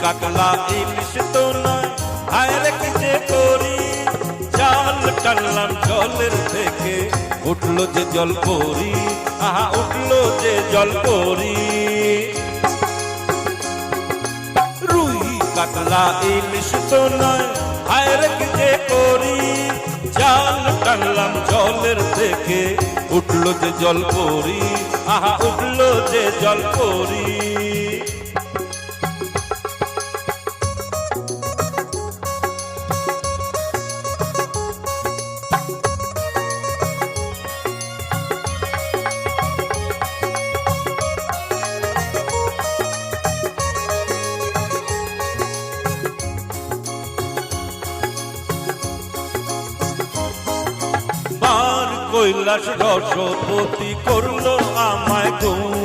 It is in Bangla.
কাতলা ইলিশ তো নয়, হায় রে কি যে করি। জাল টানলাম জলের থেকে, উঠলো যে জল পরি, আহা উঠলো যে জল পরি। রুই কাতলা ইলিশ তো নয়, হায় রে কি যে করি। জাল টানলাম জলের থেকে, উঠলো যে জল পরি, আহা উঠলো যে জল পরি। কৈলাস রসপতি করলো আমায় গুণ,